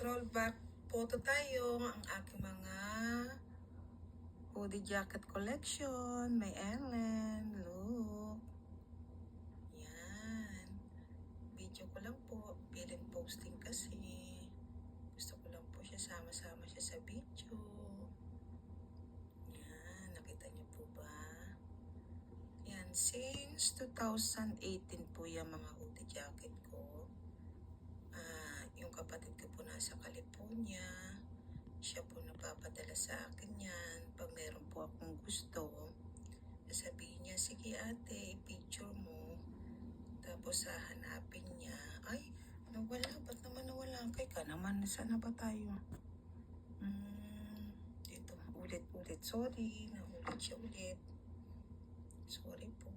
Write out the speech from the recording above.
Scroll back photo tayo. Ang aking mga hoodie jacket collection. May Ellen. Look. Yan. Video ko lang po. Piling posting kasi. Gusto ko lang po siya. Sama-sama siya sa video. Yan. Nakita niyo po ba? Yan. Since 2018 po yung mga hoodie jacket ko. Yung kapatid ko po nasa California. Siya po napapadala sa akin yan. Pag meron po akong gusto, sasabihin niya, sige ate, i-picture mo. Tapos hahanapin niya, ay, nawala, ba't naman nawala? Kay ka naman, saan na ba tayo? Dito, ulit-ulit, sorry, naulit siya ulit. Sorry po.